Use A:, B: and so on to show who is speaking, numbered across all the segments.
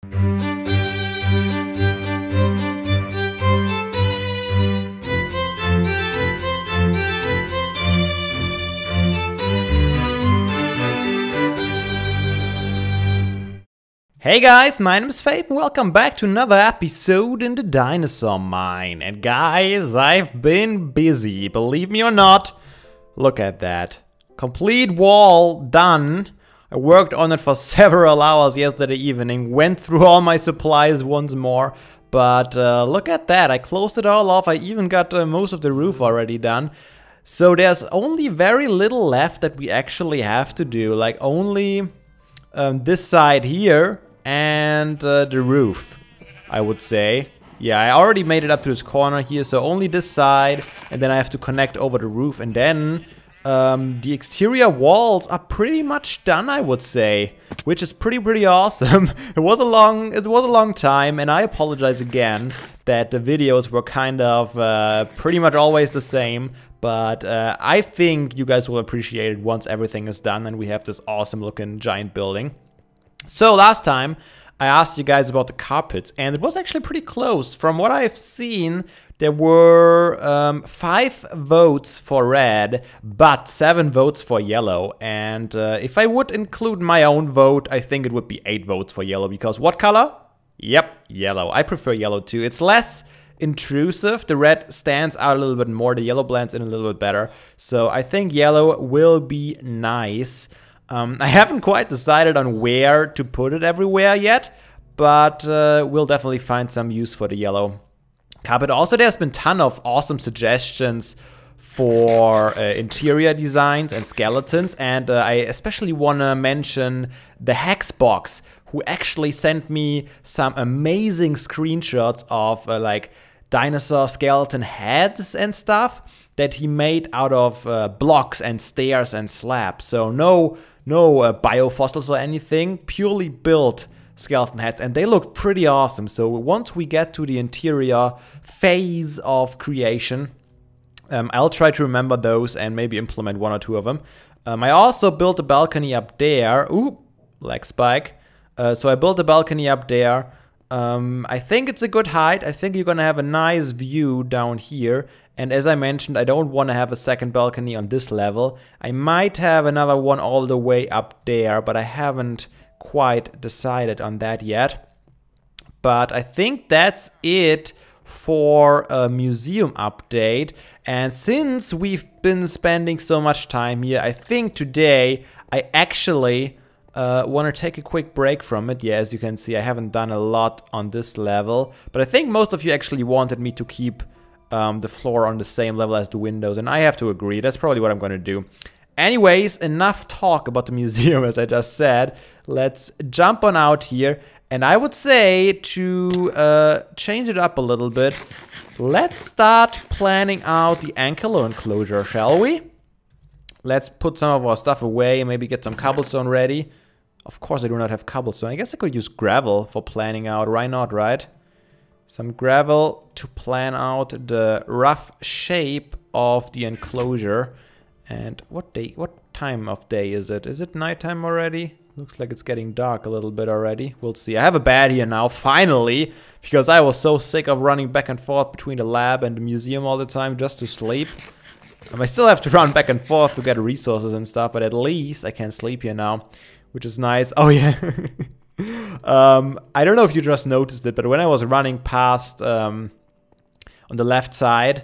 A: Hey guys, my name is Fabe and welcome back to another episode in the Dinosaur Mine. And guys, I've been busy, believe me or not. Look at that. Complete wall done. I worked on it for several hours yesterday evening, went through all my supplies once more. But look at that, I closed it all off, I even got most of the roof already done. So there's only very little left that we actually have to do, like only this side here. And the roof, I would say. Yeah, I already made it up to this corner here, so only this side, and then I have to connect over the roof, and then the exterior walls are pretty much done, I would say, which is pretty awesome. It was a long time, and I apologize again that the videos were kind of pretty much always the same. But I think you guys will appreciate it once everything is done and we have this awesome looking giant building. So last time I asked you guys about the carpets and it was actually pretty close. From what I've seen, there were 5 votes for red, but 7 votes for yellow. And if I would include my own vote, I think it would be 8 votes for yellow. Because what color? Yep, yellow. I prefer yellow too. It's less intrusive. The red stands out a little bit more. The yellow blends in a little bit better. So I think yellow will be nice. I haven't quite decided on where to put it everywhere yet, but we'll definitely find some use for the yellow carpet. Also, there's been a ton of awesome suggestions for interior designs and skeletons, and I especially want to mention the Hexbox, who actually sent me some amazing screenshots of like dinosaur skeleton heads and stuff that he made out of blocks and stairs and slabs. So no biofossils or anything, purely built skeleton heads, and they look pretty awesome. So once we get to the interior phase of creation, I'll try to remember those and maybe implement 1 or 2 of them. I also built a balcony up there. Ooh, lag spike. So I built a balcony up there. I think it's a good height. I think you're gonna have a nice view down here. And as I mentioned, I don't want to have a second balcony on this level. I might have another one all the way up there, but I haven't quite decided on that yet. But I think that's it for a museum update. And since we've been spending so much time here, I think today I actually want to take a quick break from it. Yeah, as you can see, I haven't done a lot on this level. But I think most of you actually wanted me to keep the floor on the same level as the windows, and I have to agree. That's probably what I'm going to do. Anyways, enough talk about the museum, as I just said. Let's jump on out here, and I would say to change it up a little bit, let's start planning out the Enclosure, shall we? Let's put some of our stuff away and maybe get some cobblestone ready. Of course, I do not have cobblestone. I guess I could use gravel for planning out. Why not, right? Some gravel to plan out the rough shape of the enclosure. And what time of day is it? Is it nighttime already? Looks like it's getting dark a little bit already. We'll see. I have a bed here now, finally, because I was so sick of running back and forth between the lab and the museum all the time just to sleep. I still have to run back and forth to get resources and stuff, but at least I can sleep here now, which is nice. Oh yeah. I don't know if you just noticed it, but when I was running past on the left side,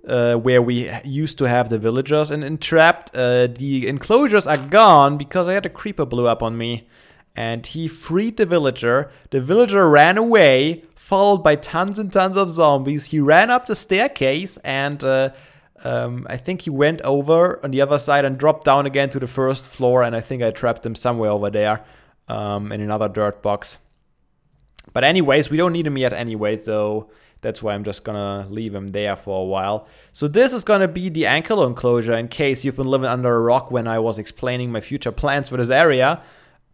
A: where we used to have the villagers and trapped, the enclosures are gone because I had a creeper blew up on me. And he freed the villager. The villager ran away, followed by tons and tons of zombies. He ran up the staircase and I think he went over on the other side and dropped down again to the first floor. And I think I trapped him somewhere over there in another dirt box. But anyways, we don't need him yet anyway, so that's why I'm just gonna leave him there for a while. So this is gonna be the enclosure in case you've been living under a rock when I was explaining my future plans for this area.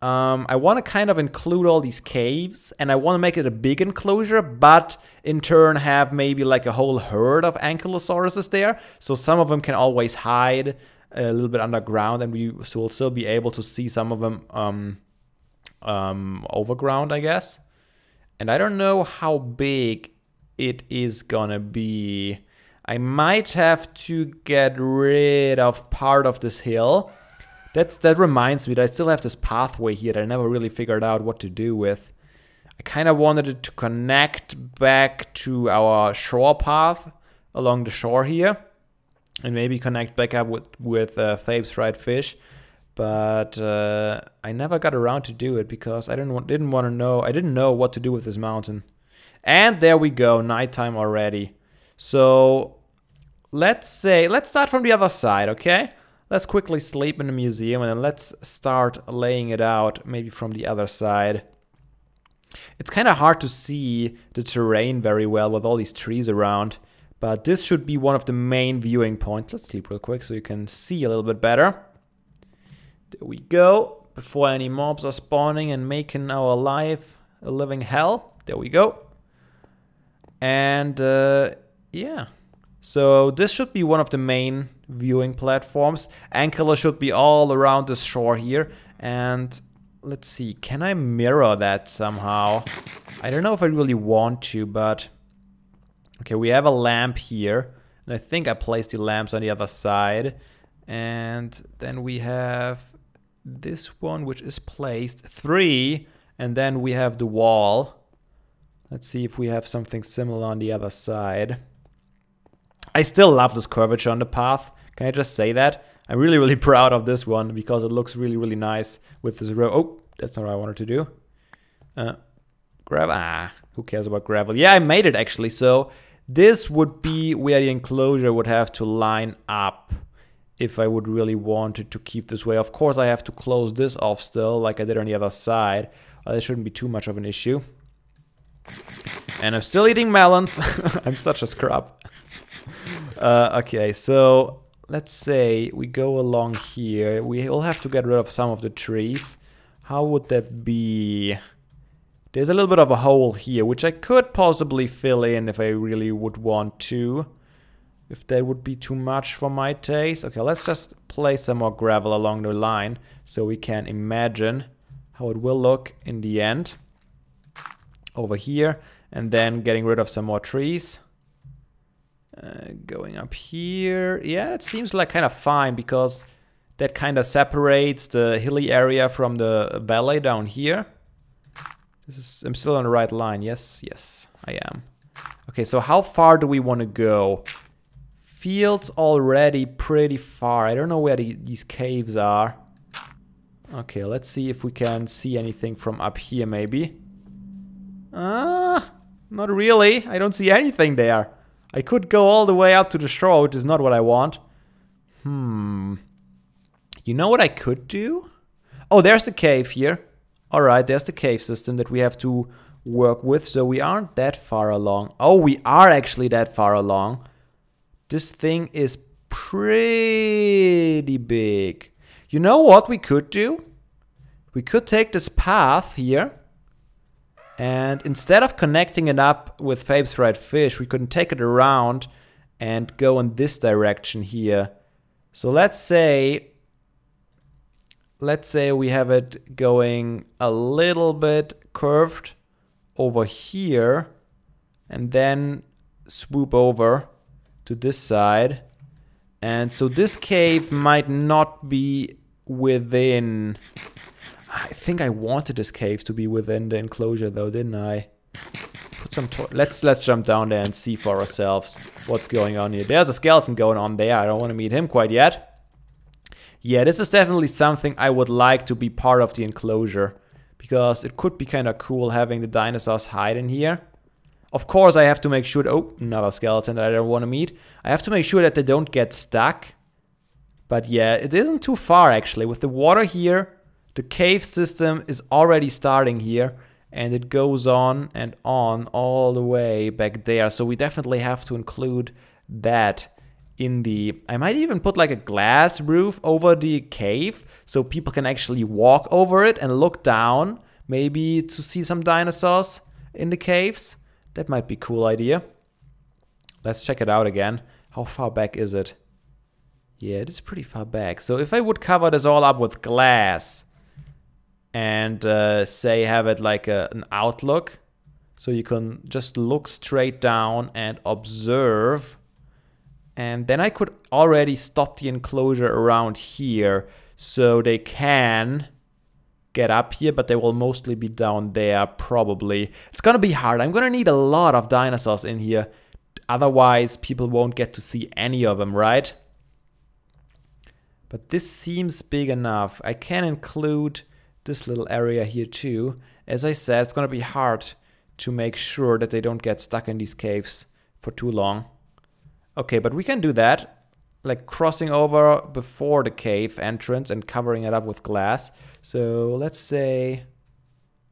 A: I want to kind of include all these caves, and I want to make it a big enclosure, but in turn have maybe like a whole herd of Ankylosauruses there. So some of them can always hide a little bit underground, and we will still be able to see some of them overground, I guess. And I don't know how big it is gonna be. I might have to get rid of part of this hill. That reminds me that I still have this pathway here that I never really figured out what to do with. I kind of wanted it to connect back to our shore path along the shore here. And maybe connect back up with Fabe's fried fish. But I never got around to do it because I didn't know what to do with this mountain. And there we go, nighttime already. So let's start from the other side, okay? Let's quickly sleep in the museum and then let's start laying it out maybe from the other side. It's kind of hard to see the terrain very well with all these trees around, but this should be one of the main viewing points. Let's sleep real quick so you can see a little bit better. There we go. Before any mobs are spawning and making our life a living hell. There we go. And yeah. So this should be one of the main viewing platforms. Ankylosaurus should be all around the shore here. And let's see, can I mirror that somehow? I don't know if I really want to, but... Okay, we have a lamp here. And I think I placed the lamps on the other side. And then we have this one, which is placed 3. And then we have the wall. Let's see if we have something similar on the other side. I still love this curvature on the path. Can I just say that? I'm really, really proud of this one because it looks really, really nice with this row. Oh, that's not what I wanted to do. Gravel. Who cares about gravel? Yeah, I made it actually. So this would be where the enclosure would have to line up if I would really want it to keep this way. Of course, I have to close this off still like I did on the other side. That shouldn't be too much of an issue. And I'm still eating melons. I'm such a scrub. Okay, so let's say we go along here. We'll have to get rid of some of the trees. How would that be? There's a little bit of a hole here, which I could possibly fill in if I really would want to. If that would be too much for my taste. Okay, let's just place some more gravel along the line so we can imagine how it will look in the end. Over here. And then getting rid of some more trees. Going up here. Yeah, that seems like kind of fine because that kind of separates the hilly area from the valley down here. I'm still on the right line. Yes, yes, I am. Okay, so how far do we want to go? Feels already pretty far. I don't know where these caves are. Okay, let's see if we can see anything from up here maybe. Not really. I don't see anything there. I could go all the way up to the shore, which is not what I want. You know what I could do? Oh, there's the cave here. Alright, there's the cave system that we have to work with. So we aren't that far along. Oh, we are actually that far along. This thing is pretty big. You know what we could do? We could take this path here. And instead of connecting it up with Fabe's fried fish, we could take it around and go in this direction here. So let's say we have it going a little bit curved over here and then swoop over to this side. And so this cave might not be within... I think I wanted this cave to be within the enclosure though, didn't I? Put some let's jump down there and see for ourselves what's going on here. There's a skeleton going on there. I don't want to meet him quite yet. Yeah, this is definitely something I would like to be part of the enclosure. Because it could be kind of cool having the dinosaurs hide in here. Of course, I have to make sure... Oh, another skeleton that I don't want to meet. I have to make sure that they don't get stuck. But yeah, it isn't too far actually. With the water here... The cave system is already starting here and it goes on and on all the way back there. So we definitely have to include that in the... I might even put like a glass roof over the cave so people can actually walk over it and look down. Maybe to see some dinosaurs in the caves. That might be a cool idea. Let's check it out again. How far back is it? Yeah, it is pretty far back. So if I would cover this all up with glass... and say have it like an outlook So you can just look straight down and observe. And then I could already stop the enclosure around here so they can get up here, but they will mostly be down there probably. It's gonna be hard. I'm gonna need a lot of dinosaurs in here. Otherwise, people won't get to see any of them, right? But this seems big enough. I can include this little area here too. As I said, it's gonna be hard to make sure that they don't get stuck in these caves for too long. Okay, but we can do that. Like crossing over before the cave entrance and covering it up with glass. So let's say,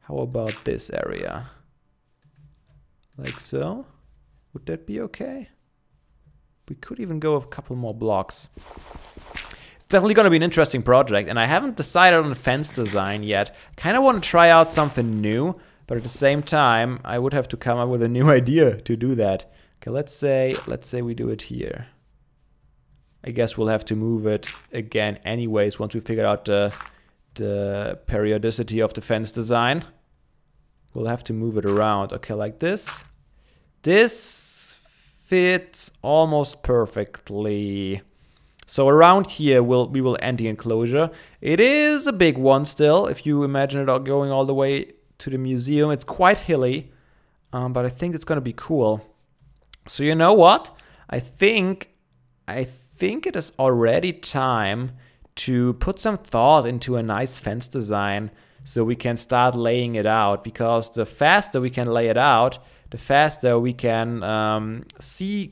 A: how about this area? Like so. Would that be okay? We could even go with a couple more blocks. It's definitely going to be an interesting project, and I haven't decided on the fence design yet. Kind of want to try out something new, but at the same time, I would have to come up with a new idea to do that. Okay, let's say we do it here. I guess we'll have to move it again anyways once we figure out the periodicity of the fence design. We'll have to move it around. Okay, like this. This fits almost perfectly. So around here we will end the enclosure. It is a big one still. If you imagine it all going all the way to the museum, it's quite hilly, but I think it's gonna be cool. So you know what? I think it is already time to put some thought into a nice fence design so we can start laying it out, because the faster we can lay it out, the faster we can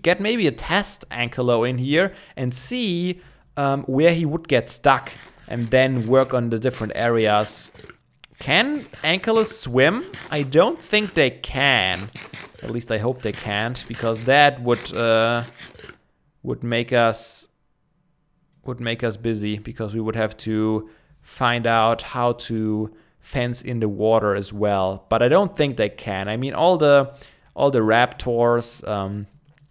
A: get maybe a test Ankylo in here and see where he would get stuck, and then work on the different areas. Can Ankylos swim? I don't think they can. At least I hope they can't, because that would make us busy, because we would have to find out how to fence in the water as well. But I don't think they can. I mean, all the raptors,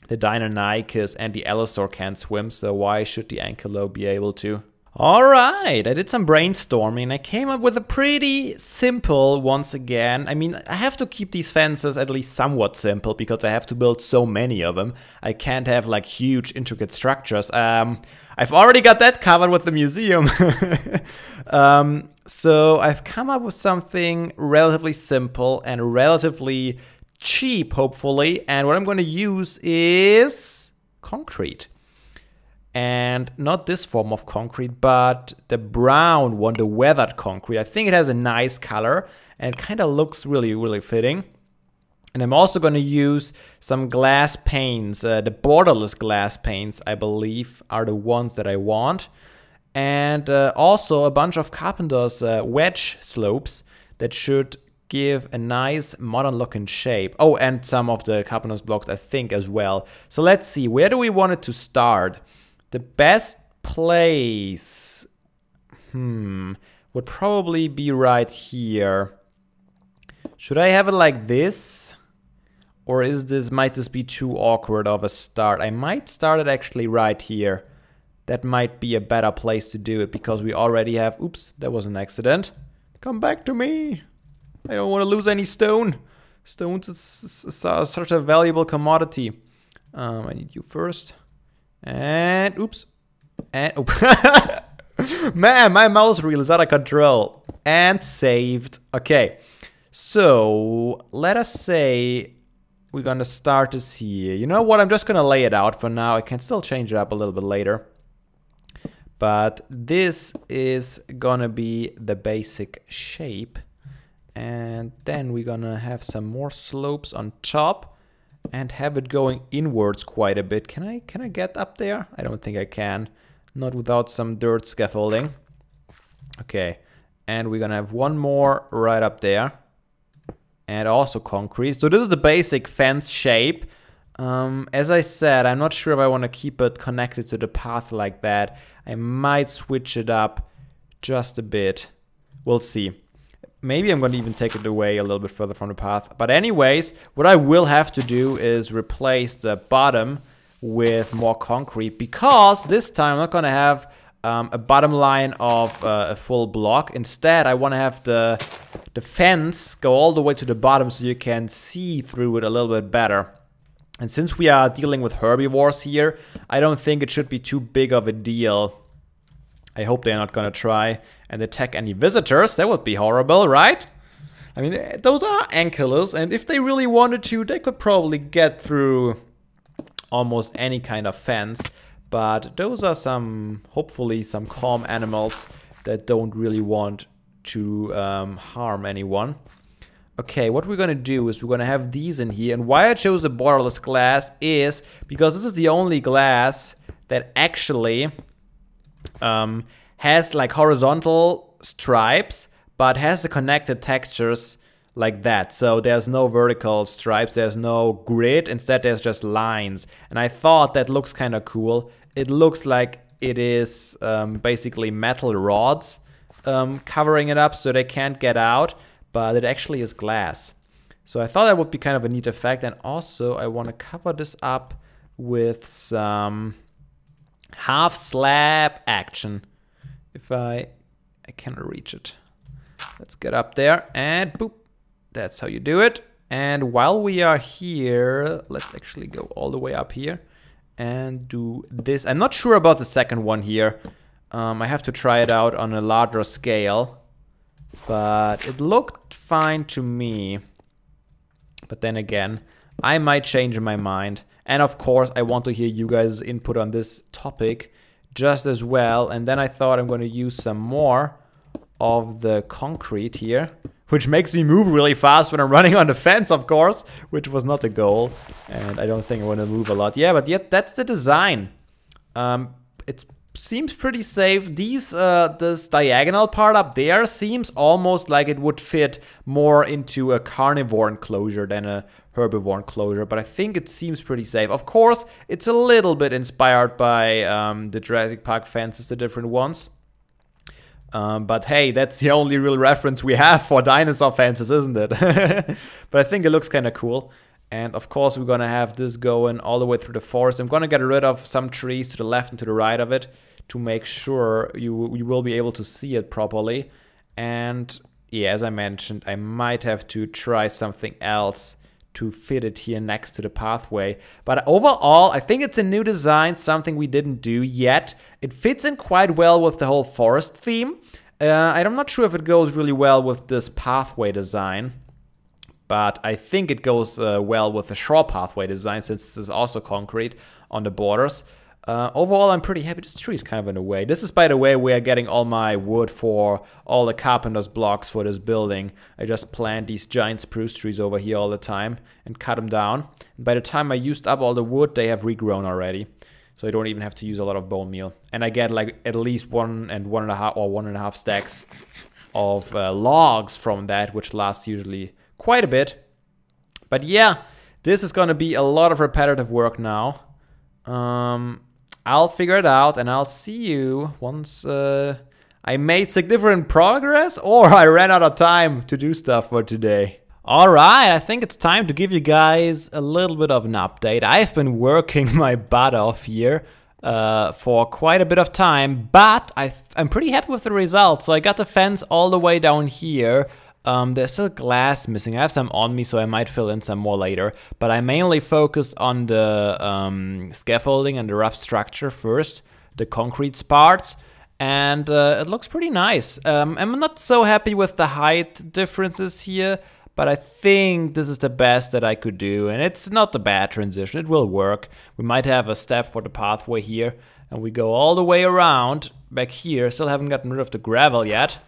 A: the Deinonychus and the Allosaur can't swim, so why should the Ankylo be able to? Alright, I did some brainstorming. I came up with a pretty simple, once again. I mean, I have to keep these fences at least somewhat simple because I have to build so many of them. I can't have like huge intricate structures. I've already got that covered with the museum. So I've come up with something relatively simple and relatively cheap, hopefully. And what I'm going to use is concrete. And not this form of concrete, but the brown one, the weathered concrete. I think it has a nice color and kind of looks really, really fitting. And I'm also going to use some glass panes. The borderless glass panes, I believe, are the ones that I want. And also a bunch of carpenter's wedge slopes that should give a nice modern looking shape. Oh, and some of the carpenter's blocks, I think, as well. So let's see, where do we want it to start? The best place would probably be right here. Should I have it like this? Or might this be too awkward of a start? I might start it actually right here. That might be a better place to do it because we already have, oops, that was an accident. Come back to me. I don't want to lose any stone. Stones is such a valuable commodity. I need you first. And oops. And man, my mouse reel is out of control. And saved. Okay. So let us say we're gonna start this here. You know what? I'm just gonna lay it out for now. I can still change it up a little bit later. But this is gonna be the basic shape. And then we're gonna have some more slopes on top. And have it going inwards quite a bit. Can I get up there? I don't think I can. Not without some dirt scaffolding. Okay. And we're gonna have one more right up there. And also concrete. So this is the basic fence shape. As I said, I'm not sure if I want to keep it connected to the path like that. I might switch it up just a bit. We'll see. Maybe I'm going to even take it away a little bit further from the path. But anyways, what I will have to do is replace the bottom with more concrete. Because this time I'm not going to have a bottom line of a full block. Instead, I want to have the fence go all the way to the bottom so you can see through it a little bit better. And since we are dealing with herbivores here, I don't think it should be too big of a deal. I hope they're not gonna try and attack any visitors. That would be horrible, right? I mean, those are Ankylosaurus, and if they really wanted to, they could probably get through almost any kind of fence. But those are hopefully some calm animals that don't really want to harm anyone. Okay, what we're gonna do is we're gonna have these in here, and why I chose the borderless glass is because this is the only glass that actually has like horizontal stripes, but has the connected textures like that. So there's no vertical stripes, there's no grid, instead there's just lines. And I thought that looks kind of cool. It looks like it is basically metal rods covering it up so they can't get out. But it actually is glass. So I thought that would be kind of a neat effect. And also I want to cover this up with some half slab action. If I cannot reach it. Let's get up there and boop. That's how you do it. And while we are here, let's actually go all the way up here and do this. I'm not sure about the second one here. I have to try it out on a larger scale. But it looked fine to me. But then again, I might change my mind. And of course, I want to hear you guys' input on this topic just as well. And then I thought I'm going to use some more of the concrete here, which makes me move really fast when I'm running on the fence, of course, which was not the goal. And I don't think I want to move a lot. Yeah, but yet that's the design. It seems pretty safe. This diagonal part up there seems almost like it would fit more into a carnivore enclosure than a herbivore enclosure, but I think it seems pretty safe. Of course, it's a little bit inspired by the Jurassic Park fences, the different ones. But hey, that's the only real reference we have for dinosaur fences, isn't it? But I think it looks kind of cool. And of course, we're gonna have this going all the way through the forest. I'm gonna get rid of some trees to the left and to the right of it to make sure you will be able to see it properly. And yeah, as I mentioned, I might have to try something else to fit it here next to the pathway. But overall, I think it's a new design, something we didn't do yet. It fits in quite well with the whole forest theme. I'm not sure if it goes really well with this pathway design, but I think it goes well with the shore pathway design, since this is also concrete on the borders. Overall, I'm pretty happy. This tree is kind of in a way. This is, by the way, where I'm getting all my wood for all the carpenter's blocks for this building. I just plant these giant spruce trees over here all the time and cut them down. And by the time I used up all the wood, they have regrown already. So I don't even have to use a lot of bone meal. And I get like at least 1.5 stacks of logs from that, which lasts usually quite a bit. But yeah, this is gonna be a lot of repetitive work now. I'll figure it out and I'll see you once I made significant progress or I ran out of time to do stuff for today. Alright, I think it's time to give you guys a little bit of an update. I've been working my butt off here for quite a bit of time, but I'm pretty happy with the results. So I got the fence all the way down here. There's still glass missing. I have some on me, so I might fill in some more later. But I mainly focused on the scaffolding and the rough structure first, the concrete parts, and it looks pretty nice. I'm not so happy with the height differences here, but I think this is the best that I could do, and it's not a bad transition. It will work. We might have a step for the pathway here, and we go all the way around back here. Still haven't gotten rid of the gravel yet.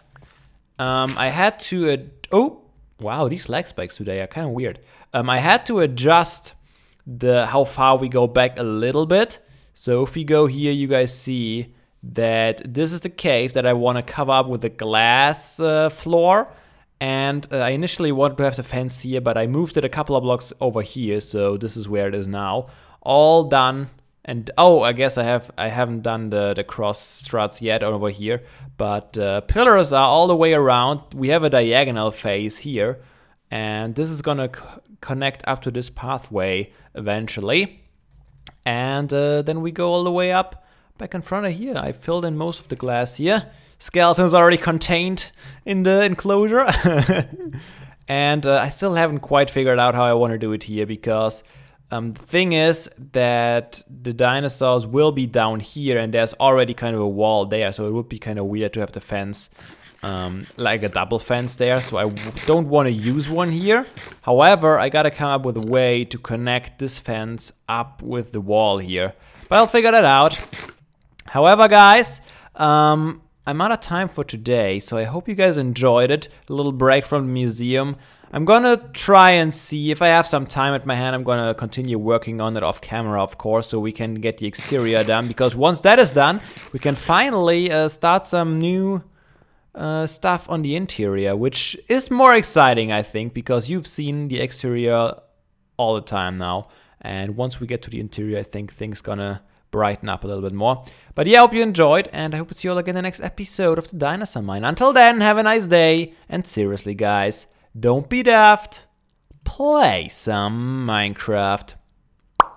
A: I had to, oh, wow, these lag spikes today are kind of weird. I had to adjust how far we go back a little bit. So if we go here, you guys see that this is the cave that I want to cover up with a glass floor. And I initially wanted to have the fence here, but I moved it a couple of blocks over here. So this is where it is now. All done. And oh, I guess I haven't done the cross struts yet over here, but pillars are all the way around. We have a diagonal face here, and this is gonna connect up to this pathway eventually. And then we go all the way up back in front of here. I filled in most of the glass here. Skeleton's already contained in the enclosure. And I still haven't quite figured out how I want to do it here, because the thing is that the dinosaurs will be down here and there's already kind of a wall there, so it would be kind of weird to have the fence like a double fence there, so I don't want to use one here. However, I gotta come up with a way to connect this fence up with the wall here, but I'll figure that out. However, guys, I'm out of time for today, so I hope you guys enjoyed it. A little break from the museum. I'm gonna try and see if I have some time at my hand. I'm gonna continue working on it off camera, of course, so we can get the exterior done, because once that is done, we can finally start some new stuff on the interior, which is more exciting, I think, because you've seen the exterior all the time now, and once we get to the interior, I think things gonna brighten up a little bit more. But yeah, I hope you enjoyed, and I hope to see you all again in the next episode of the Dinosaur Mine. Until then, have a nice day, and seriously, guys, don't be daft, play some Minecraft.